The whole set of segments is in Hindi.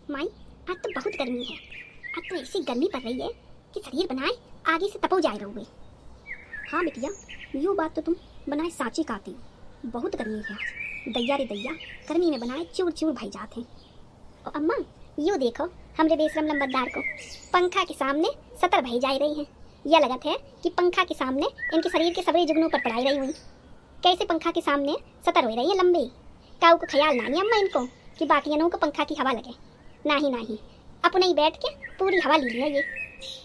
माई, आज तो बहुत गर्मी है। आज तो ऐसी गर्मी पड़ रही है कि शरीर बनाए आगे से तपो जाए रहोगे। हाँ बिटिया, यूँ बात तो तुम बनाए साची कहती हो। बहुत गर्मी है आज, दैया रे दैया, गर्मी में बनाए चूर चूर भाई जाते हैं। और अम्मा, यूँ देखो हमरे बेशरम लंबरदार को पंखा के सामने सतर भई जा रही हैं। यह लगत है कि पंखा के सामने इनके शरीर के सबरे जुगनों पर पड़ाई रही हुई। कैसे पंखा के सामने सतर हो रही है लंबे। काऊ को ख्याल ना नहीं अम्मा इनको कि बाकियों को पंखा की हवा लगे। नहीं नहीं, अपने ही बैठ के पूरी हवा ली है ये।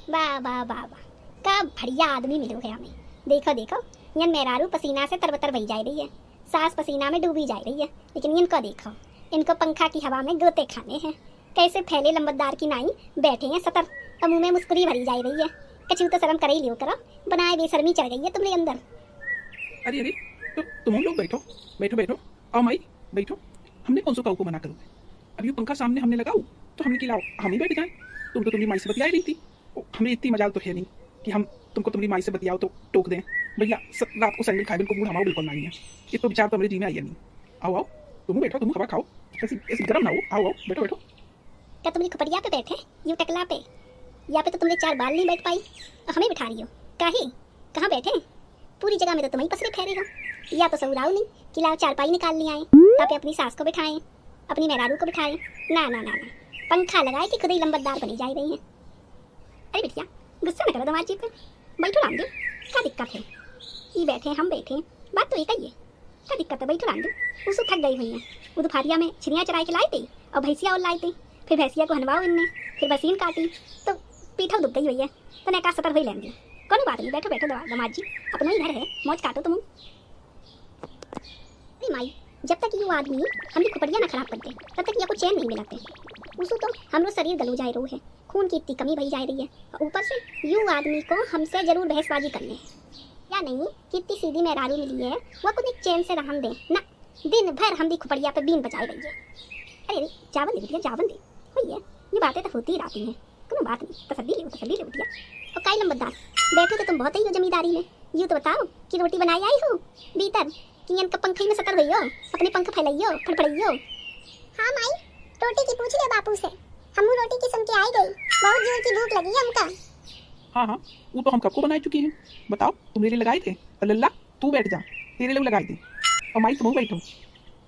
वाह वाह वाह वाह, का बढ़िया आदमी मिलो है हमें। देखो देखो, यन मेहरारू पसीना से तरबतर बही जा रही है, सास पसीना में डूबी जा रही है, लेकिन इनको देखो, इनको पंखा की हवा में गोते खाने हैं। कैसे फैले लंबरदार की नाई बैठे हैं सतर, और मुँह में मुस्कुरी भरी जा रही है। कछु तो शर्म कर ही लियो करो, बनाए बेशर्मी चढ़ गई है तुम्हारे अंदर। अरे अरे, तो तुम लोग बैठो बैठो बैठो, आओ माई बैठो। हमने कौन सा काऊ को मना करो? अब ये पंखा सामने हमने लगाओ तो हमने खिलाओ, हम ही बैठ जाए। तुम तो तुम्हारी माई से बतिया रही थी। हमें इतनी मजाल तो है नहीं कि हम तुमको तुम्हारी माई से बतियाओ तो टोक दें। भैया रात को सैंडल खाए बिल्कुल मूड हमारा बिल्कुल नहीं है। ये तो विचार तो हमारे जी में आई है नहीं। आओ आओ, तुम बैठो, तुम हवा खाओ, ऐसी ऐसी गर्म ना हो। आओ आओ बैठो बैठो। क्या तुम्हारी खुपड़िया पे बैठे यूँ टकला पे? या पे तो तुमने चार बाल नहीं बैठ पाई और हमें बिठा रही हो। काहे, कहाँ बैठे? पूरी जगह में तो तुम ही पसरे ठहरे हो। या तो सऊराओ नहीं कि लाओ चारपाई निकाल ले आए, ताकि अपनी सास को बिठाएं, अपनी मेहरारू को बिठाएं। ना ना ना ना, पंखा लगाए कि खुद ही लंबरदार बनी जा रही हैं। अरे बिटिया, गुस्सा न करो दमाद जी पे, बैठो राम दे, क्या दिक्कत है? ये बैठे हम बैठे, बात तो एक ही है। क्या दिक्कत है? बैठो राम दे। उसको थक गई हुई है, वो दोपहरिया में छिनिया चराई के लाए थे और भैंसिया और लाए थे। फिर भैंसिया को हनवाओ इनने, फिर बसीन काटी तो पीठा दुख गई हुई है, तो नैका सतर हुई लेंगे। कौन बात नहीं, बैठो बैठो दमाद जी, अपना ही घर है, मौज काटो तुम। अरे माई, जब तक ये आदमी हमने खुपड़िया ना खराब करते तब तक ये को चैन नहीं मिलते। उसको तो हमरो शरीर गलो जाए रो है, खून की इतनी कमी भई जा रही है, और ऊपर से यू आदमी को हमसे जरूर बहसबाजी करने है। या नहीं कि इतनी सीधी मेहरारू मिली है, वो कुछ चैन से रहन दे ना, दिन भर हम भी खुपड़िया पे बीन बजाए रही है। अरे चावल दे बिटिया, चावल दे। हुई है, ये बातें तो होती ही रहती हैं, कोनो बात नहीं, तसल्ली ले बिटिया। और काई लंबरदार, बैठो तो तुम बहुत ही हो जमींदारी में। यूँ तो बताओ कि रोटी बनाई आई हो भीतर कि इनका पंखे में सतर गई हो, अपने पंख फैलाइयो फड़फड़ाइयो। हाँ माई, रोटी की पूछ ले बापू से, हमू रोटी की सुन के आई गई, बहुत जोर की भूख लगी हमका। हाँ हाँ, वो तो हम कब को बनाए चुकी हैं। बताओ, तुम मेरे लिए लगाए थे? और लल्ला तू बैठ जा, तेरे लिए लगाए थे। और माई तुम बैठो।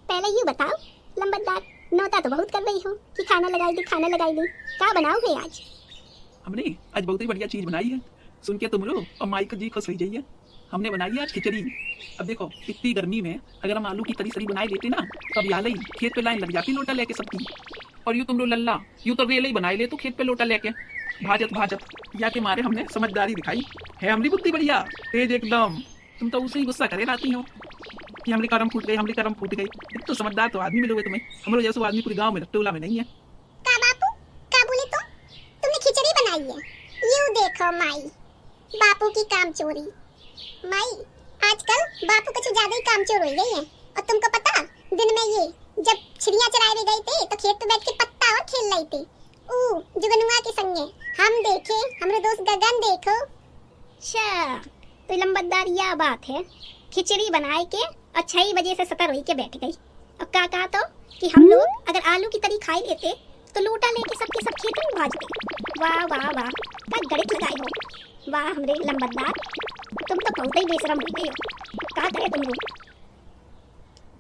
पहले ये बताओ लंबरदार, नौता तो बहुत कर रही हो कि खाना लगाई दी खाना लगाई दी, क्या बनाओगे आज? हमने आज बहुत ही बढ़िया चीज बनाई है, सुन के तुम लोग और माई का जी खुश हो जाइए। हमने बनाई है आज खिचड़ी। अब देखो, इतनी गर्मी में अगर हम आलू की तरी सरी बनाए लेते ना, तो अब याद ही खेत पे लाइन लग जाती लोटा लेके सबकी। और यूँ तुम लोग लल्ला, यूँ तो रेले ही बनाए ले तो खेत पे लोटा लेके भाजत भाजत या के मारे हमने समझदारी दिखाई है। हमरी बुद्धि बढ़िया तेज एकदम। तुम तो उसे ही गुस्सा करे रहती हो कि हमरी करम फूट गई, हमरी करम फूट गई। एक तो समझदार तो आदमी मिलोगे तुम्हें, हम लोग जैसे आदमी पूरे गाँव में टोला में नहीं है। का बापू, का बोले तुमने खिचड़ी बनाई है? यूँ देखो माई, बापू की काम चोरी। माई, आजकल बापू कुछ ज्यादा ही कामचोर हो गई है। और तुमको पता, दिन में ये जब चिड़िया चराए गए थे तो खेत पे बैठ के पत्ता और खेल रही थी जुगनुआ के संगे। हम देखे, हमारे दोस्त गगन देखो। अच्छा, तो लंबरदार यह बात है, खिचड़ी बनाए के और 6 बजे से सतर हुई के बैठ गई। और क्या कहा तो कि हम लोग अगर आलू की तरी खाई लेते तो लोटा लेके सबके सब खेत में भाजते। वाह वाह वाह, क्या गणित लगाए हो। वाह हमरे लंबरदार, तुम तो बहुत ही बेशरम हो गई हो। क्या करे तुम लोग?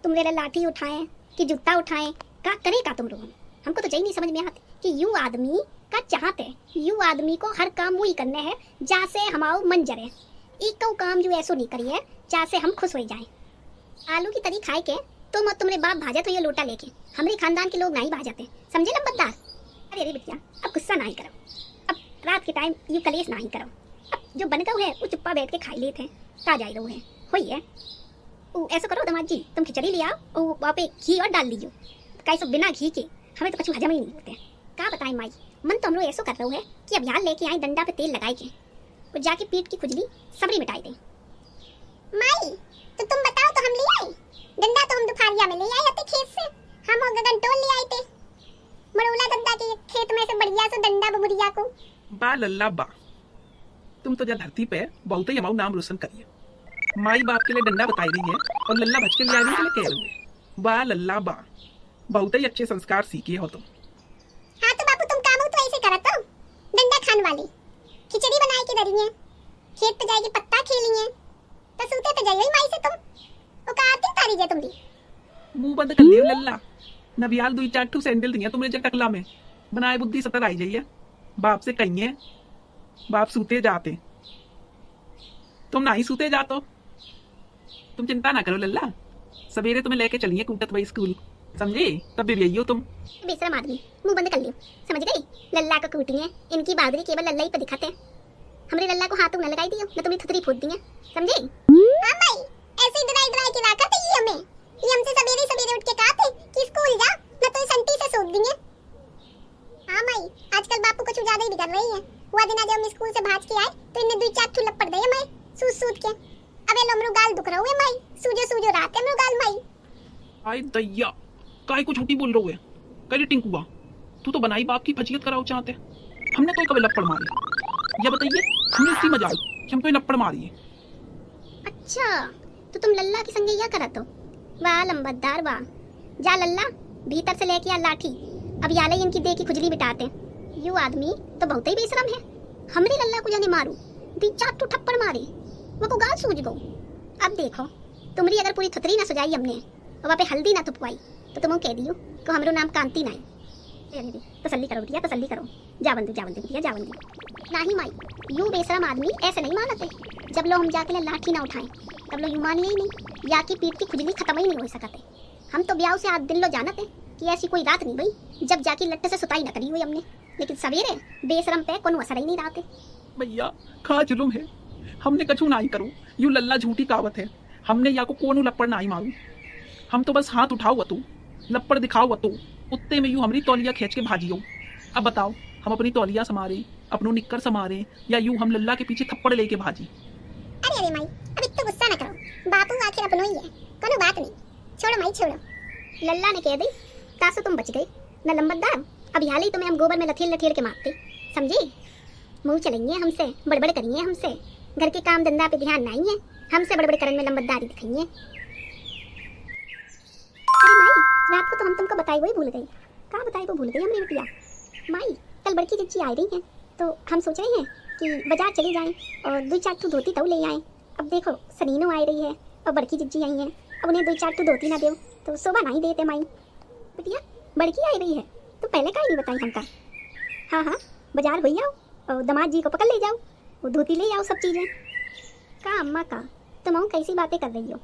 तुम मेरा लाठी उठाएं कि जूता उठाएं, क्या करे का तुम लोग? हमको तो यही नहीं समझ में आती कि यू आदमी का चाहते, यू आदमी को हर काम वही करने हैं जैसे हमारा मन जरे। एक को काम जो ऐसो नहीं करिए जैसे हम खुश हो जाए। आलू की तरी खाए के तुम और तुम्हारे बाप भाजत हो ये लोटा लेके, हमारे खानदान के लोग नहीं भाजते, समझे लंबरदार? अरे अरे बिटिया, अब गुस्सा नहीं करो, अब रात के टाइम यू कलेश नहीं करो। जो बनकर है वो चुप्पा बैठ के खाई लेते हैं, ता जाए रहो है हुई है। ऐसा करो दमाद जी, तुम खिचड़ी ले आओ और वहाँ पे घी और डाल लीजिए। कैसे बिना घी के हमें तो कुछ हजम ही नहीं होते। क्या बताएं माई, मन तो हम लोग ऐसा कर रहे है कि अब यहाँ लेके आए डंडा पे तेल लगाए के और जाके पीठ की खुजली सबरी मिटाई दें। माई, तो तुम बताओ तो हम ले आए डंडा? तो हम दोपहरिया में ले आए थे खेत से, हम और गगन टोल ले आए थे मरोला दद्दा के खेत में से बढ़िया से डंडा बबुरिया को। बा लल्ला बा, तुम तो जा धरती पे बहुत ही हमारा नाम रोशन करिए। माई बाप के लिए डंडा बताई रही है और लल्ला बच के लिए आने के लिए कह रही है। बा लल्ला बा, बहुत ही अच्छे संस्कार सीखे हो तुम। हाँ करी है, खेत पे जाएगी पत्ता खेली है, तो सूते पे जाइयो माई से तुम। वो कार की तारी है तुम भी। मुंह बंद कर लियो लल्ला। नबियाल दुई चार ठू सैंडल दिया तुमने जब टकला में बनाए बुद्धि सतर आई जाइए। बाप से कहिए बाप सूते जाते, तुम नहीं सूते जातो। तुम चिंता ना करो लल्ला, सवेरे तुम्हें लेके चलिए कूटत भाई स्कूल, समझे? तब भी आइयो तुम। बेशरम आदमी, मुंह बंद कर लियो, समझ गई? लल्ला को कूटी है, इनकी बहादुरी केवल लल्ला ही पे दिखाते हैं। हमरे लल्ला को हाथों न लगाई दियो, न तुम्हें थुतरी फूट दी है, समझे? हां भाई, ऐसे ही डराई के रखा थे ये हमें। ये हमसे सवेरे सवेरे उठ के कहा थे कि स्कूल जा, न तो संटी से सूत दिए। हां भाई, आजकल बापू कुछ ज्यादा ही बिगड़ रही है। हुआ दिन आज हम स्कूल से भाग के आए तो इन्हें दुई चार ठुलप पड़ गए मैं सूत के। अबे लोमरू गाल दुख रहा हुए माई, सूजो रात है मेरे गाल माई। आई दैया, काय को झूठी बोल रहे हुए? करी टिंकुआ, तू तो बनाई बाप की फजीयत कराओ चाहते। हमने तो कभी लपड़ मारी, ये बताइए हमने इसी मजाल कि हम तो लपड़ मारी है। अच्छा, तो तुम लल्ला की संगे या करा तो? वाह लंबतदार वाह। जा लल्ला, भीतर से लेके आ लाठी, अब याले इनकी दे की खुजली बिटाते। यू आदमी तो बहुत ही बेशरम है। हमरे लल्ला को जाने मारू, दी चाट तो थप्पड़ मारे, वो को गाल सूज गो। अब देखो, तुम्हारी अगर पूरी थुतरी ना सुजाई हमने और वहाँ पे हल्दी ना थुपवाई तो तुम कह दियो कि हमरो नाम कांति नहीं। तसल्ली करो बिटिया, तसल्ली करो। जावंदी बिटिया जावंदी। नहीं माई, यू बेशरम आदमी ऐसे नहीं मानते। जब लोग हम जाके लाठी ना उठाएं तब लोग यू मानिए ही नहीं, या की पीठ की खुजली खत्म ही नहीं हो सकते। हम तो ब्याह से आज दिन लो जानते कि ऐसी कोई रात नहीं भाई जब जाके लट्टे से सुताई ना करी हुई हमने, लेकिन सवेरे बेशरम पे कोनो असर ही नहीं रहते। भैया खा जुलुम है, हमने कछु नहीं करूं, यू लल्ला झूठी कावत है। हमने या को कोनो लपड़ नहीं मारू, हम तो बस हाथ उठाओ वतू, लपड़ दिखाओ वतू, उत्ते में यू हमारी तौलिया खींच के भाजियो। अब बताओ हम अपनी तौलिया समारे, अपनो निक्कर समारे, या यू हम लल्ला के पीछे थप्पड़ लेके भाजी? अरे माई, अब इतना गुस्सा ना करो, बापू आखिर अपनो ही है, कोनो बात नहीं। छोड़ो माई छोड़ो, लल्ला ने कह दी तासो तुम बच गई न लंबतदार। अब याले ही तुम्हें हम गोबर में लथेल के मारते, समझे? मुंह चलेंगे हमसे, बड़बड़ करेंगे हमसे, घर के काम धंधा पे ध्यान नहीं है, हमसे बड़बड़ करने में लंबतदारी दिखाइए। अरे माई, रात को तो हम तुमको बताई वही भूल गई। कहाँ बताई वो भूल गई हमने बिटिया। माई, कल बड़की जिज्जी आ रही हैं तो हम सोच रहे हैं कि बाजार चले जाएं और दो चार ठू धोती तो ले आएं। अब देखो सनीनो आ रही है और बड़की जिज्जी आई हैं, अब उन्हें दो चार ठू धोती ना दो तो शोभा नहीं देते माई। बिटिया बड़की आ रही है तो पहले का ही नहीं बताई हमका। हाँ, बाजार गई आओ और दामाद जी को पकड़ ले जाओ, वो धोती ले आओ, सब चीज़ें। का अम्मा का तुम कैसी बातें कर रही हो?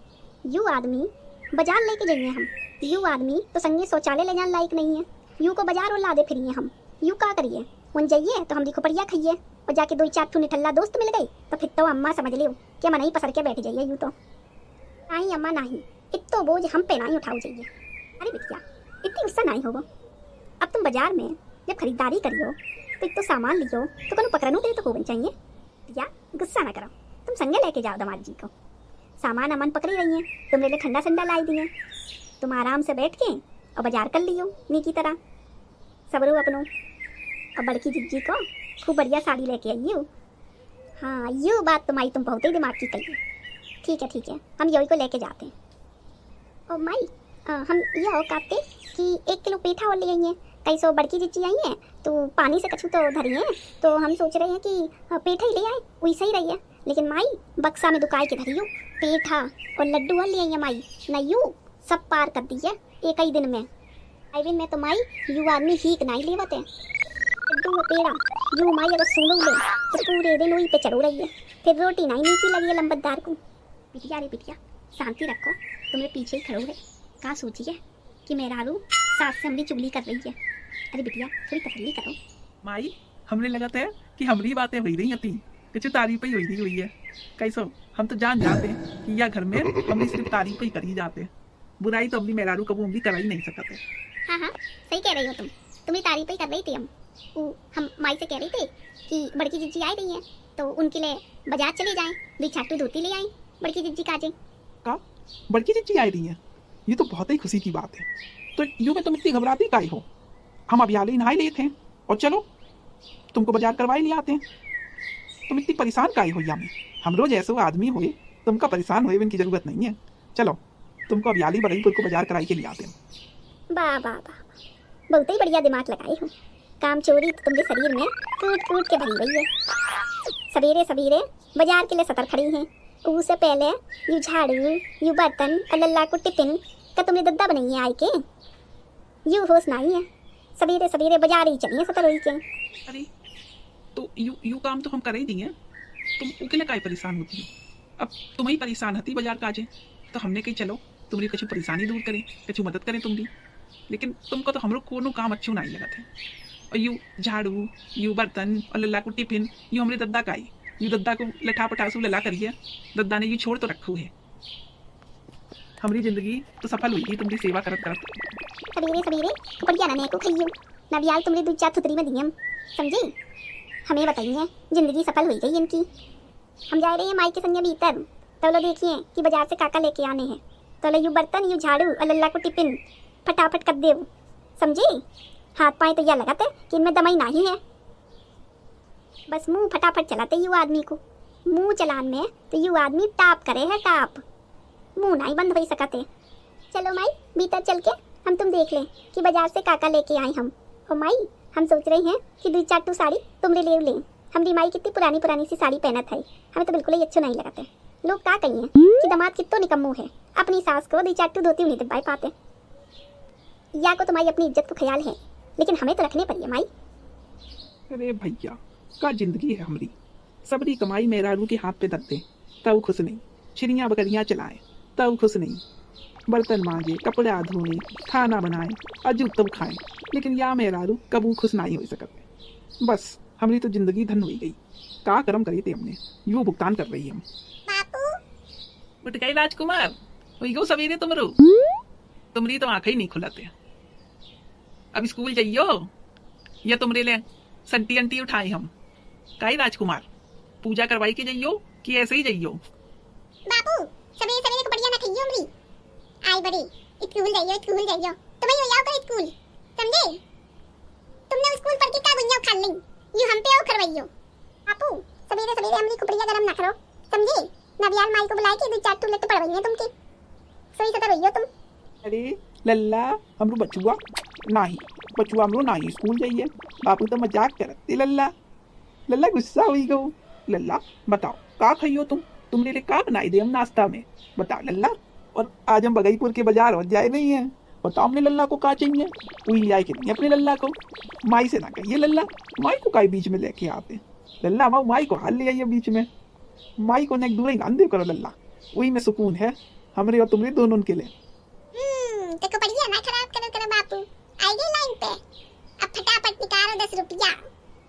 यू आदमी बाजार लेके जाइए हम, यू आदमी तो संगे शौचालय ले जाने लायक नहीं है, यू को बाजार और लादे फिरिए हम। यू का करिए, उन जाइए तो हम देखो बढ़िया खाइए और जाके दो चार ठू निठल्ला दोस्त मिल गई तो फिर तो अम्मा समझ लियो कि मैं नहीं पसर के बैठ जाइए। यू तो नहीं अम्मा नहीं, इतो बोझ हम पे नहीं उठाओ जाइए। अरे बिटिया इतनी गुस्सा नहीं होगा। अब तुम बाजार में जब खरीदारी करियो तो एक तो सामान लियो तो कोनो पकड़नो दे तो होना चाहिए। या गुस्सा ना करो, तुम संगे लेके जाओ दामाद जी को, सामान अमन पकड़ी रही है, तुम मेरे लिए ठंडा ठंडा लाई दिए, तुम आराम से बैठ के और बाजार कर लियो नी की तरह सबरू अपनों। और बड़की जिज्जी को खूब बढ़िया साड़ी लेके आइयो। हाँ ये बात तुम्हारी तुम बहुत ही दिमाग की कही। ठीक है हम यही को लेके जाते हैं। और माई हम ये हो कहते कि 1 किलो पेठा और ले आइए, कई सौ बड़की जिज्जी आई हैं तो पानी से कछु तो धरी हैं, तो हम सोच रहे हैं कि पेठा ही ले आए, वही सही रही है। लेकिन माई बक्सा में दुकाई के धरियो पेठा और लड्डू और ले आइए माई, न यू सब पार कर दिए एक ही दिन में। आईविन में तो माई यू आदमी हीक नहीं लेवत है, लड्डू और पेड़ा यू माई अगर सुनो ले तो पूरे दिन वही पे चढ़ो रही है, फिर रोटी नहीं नीची लगी है लंबतदार को। बिटिया रे बिटिया शांति रखो, तुम्हें पीछे ही खड़ो है, कहाँ सोचिए कि मेहरारू सास से हमारी चुगली कर रही है। अरे बिटिया थोड़ी तसल्ली करो। माई हमने लगा था कि हमारी बातें हुई रही थी, कुछ तारीफ ही हुई है। कैसो हम तो जान जाते हैं कि यह घर में हमने सिर्फ तारीफ ही करी जाते, बुराई तो अपनी मेहरारू कबू हम भी करा ही नहीं सकते। हाँ सही कह रही हो तुम्हें तारीफ ही कर रही थी हम माई से कह रहे थे कि बड़की जिज्जी आ रही है तो उनके लिए बाजार चले जाएं, 2 छाटू धोती ले आएं, बड़की जिज्जी काजे। का बड़की जिज्जी आ रही है, ये तो बहुत ही खुशी की बात है। तो यूं में तुम इतनी घबराती काहे हो? हम अब याले नहा लिए थे और चलो तुमको बाजार करवाई ले आते हैं। तुम इतनी परेशान काहे हो? यामी हम रोज ऐसे आदमी हुए, तुमका परेशान हुए इनकी जरूरत नहीं है। चलो तुमको अब याली बरईपुर को बाजार कराई के लिए आते हैं। वाह बहुत ही बढ़िया दिमाग लगाए हो, काम चोरी तो तुमके शरीर में कूट के भरी रही है। सवेरे सवेरे बाजार के लिए सतर खड़ी हैं। उससे पहले यू झाड़ू, यू बर्तन और लल्ला को टिफिन का तुमने दद्दा बनाई है आई के। यू होश नहीं है, सवेरे सवेरे बाजार ही चलिए सतर हुई के। अरे तो यू काम तो हम कर ही दिए, तुम उकेले काहे परेशान होती हो? अब तुम ही परेशान हती बाजार काजे, तो हमने कही चलो तुम्हारी कछु परेशानी दूर करें, कछु मदद करें तुम भी। लेकिन तुमको तो हमरो कोनो काम अच्छू नहीं लगा थे। और यू झाड़ू, यू बर्तन और लल्ला को टिफिन, यू हमरे दद्दा का आई। यू दद्दा को लठा पटासू लल्ला करिए, दद्दा ने यू छोड़ तो रखू है। हमारी जिंदगी तो सफल हुई तुम्हारी सेवा करत करत। सवेरे सवेरे बढ़िया ना को खाइयो ना बियाल तुमरे दूध चार थुतरी में दियम, समझी? हमें बताइए जिंदगी सफल हुई गई इनकी। हम जा रहे हैं माई के संगे भीतर, तो लो देखिए कि बाजार से काका लेके आने हैं। तो लो यू बर्तन, यू झाड़ू और लल्ला को टिफिन फटाफट कर दे, समझी? हाथ पाए तो यह लगाते कि इनमें दमाई नहीं है। बस मुंह फटाफट चलाते यू आदमी को, मुंह चलान में तो यू आदमी टाप करे है टाप, मुंह नहीं बंद हो सकते। चलो माई भीतर चल के हम तुम देख लें कि बाजार से काका लेके आए हम। और माई हम सोच रहे हैं कि 2-4 साड़ी तुमरे ले लें। हमारी माई कितनी पुरानी पुरानी सी साड़ी पहनत है, हमें तो बिल्कुल ही अच्छे नहीं लगते। लोग क्या कहिए कि दामाद कितो निकम्मू है, अपनी सास को 2-4 धोती नहीं दिलवाई पाते। या को तुम्हारी अपनी इज्जत को ख्याल है, लेकिन हमें तो रखने पड़िए माई। अरे भैया का जिंदगी है हमारी, सबरी कमाई मेहरारू के हाथ पे दत्ते तब खुश नहीं, चिड़ियाँ बकरियाँ चलाए तब खुश नहीं, बर्तन मांजे, कपड़ा धोए, खाना बनाए, अजू तब खाएं, लेकिन या मेहरारू कबू खुश नहीं हो सकते। बस हमारी तो जिंदगी धन हुई गई। का कर्म करी थे हमने, यूँ भुगतान कर रही हम। बापू उठ गए राजकुमार, हुई गो सवेरे तुमरी तो आंखें ही नहीं खुलाते। अब स्कूल जाइयो या तुमरे लिए संटी अंटी उठाए हम? काई राजकुमार पूजा करवाई के जाइयो कि ऐसे ही जाइयो? बापू सवेरे सवेरे को बढ़िया ना खाइयो हमरी आई बड़ी। स्कूल जाइयो तुम्हें हो जाओ कर स्कूल, समझे? तुमने स्कूल पढ़ के क्या गुंजा खा ली, यू हम पे आओ करवाइयो। बापू सवेरे सवेरे हमरी को बढ़िया गरम ना करो, समझे? नबियाल माई को बुला के 2-4 टुलेट पढ़वाइए तुमके, सोई सतर होइयो तुम। अरे लल्ला हमरो बचुआ नहीं, बचुआ हमरो नहीं स्कूल जाइए, बापू तो मजाक करते। लल्ला गुस्सा हुई गो। लल्ला बताओ का खाइयो तुमने लिए का बनाई दे हम नाश्ता में, बताओ लल्ला। और आज हम बगईपुर के बाजार हो जाए नहीं है, बताओ हमने लल्ला को का चाहिए, वही ले आए कि नहीं अपने लल्ला को। माई से ना कहिए लल्ला, माई को का बीच में लेके आते। लल्ला माई को हाल ले आइए बीच में, माई को नेक दूर ही गांधे करो लल्ला, वही में सुकून है हमरे और तुमरे दोनों के लिए। तो बढ़िया ना खराब करो बापू, आई गई लाइन पे। अब फटाफट निकालो 10 रुपया,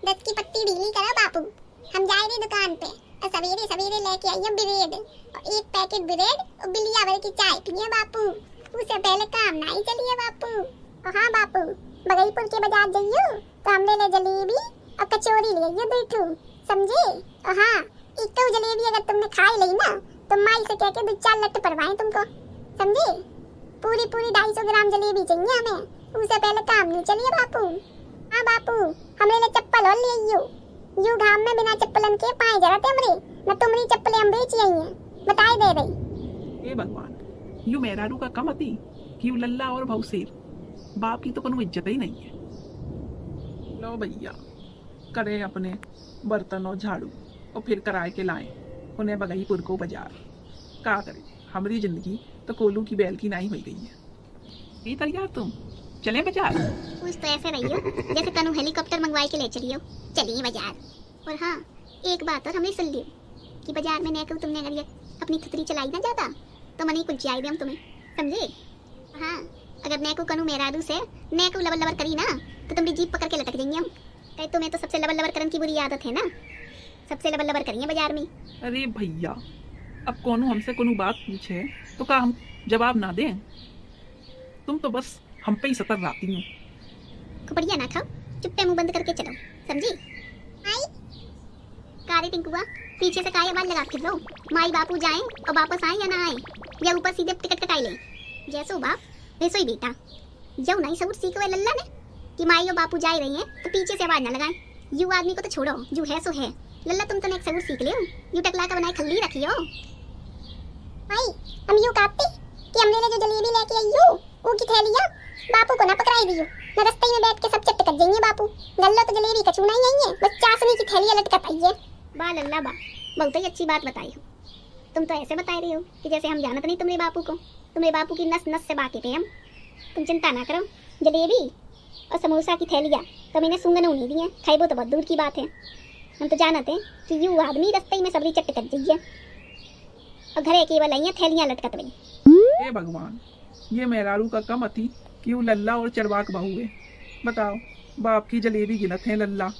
10 की पत्ती ढीली करो बापू। हम जा रहे दुकान पे और सवेरे सवेरे लेके आइए ब्रेड और 1 पैकेट ब्रेड और बिलिया भर की चाय पिए बापू। उससे पहले काम नहीं चलिए बापू। और हाँ बापू बगईपुर के बाजार जाइयो तो हमरे लिए जलेबी और कचौरी ले आइए 2 समझे? और हाँ एक तो जलेबी अगर तुमने खाई ली ना तो माई से कह के 2-4 लट्ट पड़वाएं तुमको, समझे? पूरी 250 ग्राम जलेबी चाहिए हमें, उससे पहले काम नहीं चलिए बापू। हाँ बापू हमरे लिए चप्पल और ले आइयो, यू घाम में बिना चप्पलन के पाए जरते हमरे न तुमरी चप्पलें हम बेच आई हैं, बताई दे रही। हे भगवान यू मेहरारू का कम अति कि यू लल्ला और भौसेर, बाप की तो कोनो इज्जत ही नहीं है। लो भैया करे अपने बर्तन और झाड़ू और फिर कराए के लाए उन्हें बगईपुर को बाजार। का करे हमारी जिंदगी तो कोलू की बैल की नहीं हुई गई है। ये तैयार तुम चलें बाजार? कुछ तो ऐसे रहियो जैसे कनु हेलीकॉप्टर मंगवाई के ले चलियो, चलिए बाजार। और हाँ एक बात और हमने सुन लियो कि बाजार में नेको तुमने अगर ये अपनी थुतरी चलाई ना जाता तो मनी कुछ आई दे हम तुम्हें, समझे? हाँ अगर नेको कनु मेहरारू से नेको लबर लबर करी ना तो तुम्हारी जीप पकड़ के लटक जाएंगे हम। कहे तुम्हें तो सबसे लबर लबर करने की बुरी आदत है ना, सबसे लबर लबर करिए बाजार में। अरे भैया अब कोनो हमसे कोनो बात पूछे तो का हम जवाब ना दें? तुम तो बस हम पे ही सतर रहती हो। बढ़िया ना खाओ, चुप्पे मुंह बंद करके चलो, समझी? आई कारे टिंकुआ पीछे से काहे आवाज लगा फिर रहो, माई बापू जाएं और वापस आए या ना आए, या ऊपर सीधे टिकट कटाई ले। जैसो बाप वैसो ही बेटा, जो नहीं सबूत सीखो लल्ला ने कि माई और बापू जा रही हैं तो पीछे से आवाज ना लगाएं। यू आदमी को तो छोड़ो, जो है सो है। लल्ला तुम तो एक सबूत सीख ले, यू टकला का बनाए खल्ली रखियो। भाई हम यू कहते कि हमने ले जो जलेबी लेके आई हो वो की थैलियां बापू को ना पकड़ाई दियो, न रास्ते में बैठ के सब चट कर जाएंगे बापू। गल्लो तो जलेबी का चूना ही है, बस चाशनी की थैलियां लटका पाइए, बा लल्ला बा, बहुत ही अच्छी बात बताई हो। तुम तो ऐसे बता रही हो कि जैसे हम जानत नहीं तुम्हारे बापू को। तुम्हारे बापू की नस नस से वाकिफ है हम। तुम चिंता ना करो, जलेबी और समोसा की थैलियाँ कभी ने सूंघने नहीं दी हैं, खाइबो तो बहुत दूर की बात है। हम तो जानते हैं कि यू आदमी रस्ते में सबरी चट कर जाइए और घरे केवल आई थैलियाँ लटकत रही। हे भगवान, ये मेहरारू का कम अति कि वो लल्ला और चरवाक बहू है। बताओ, बाप की जलेबी गिनत है लल्ला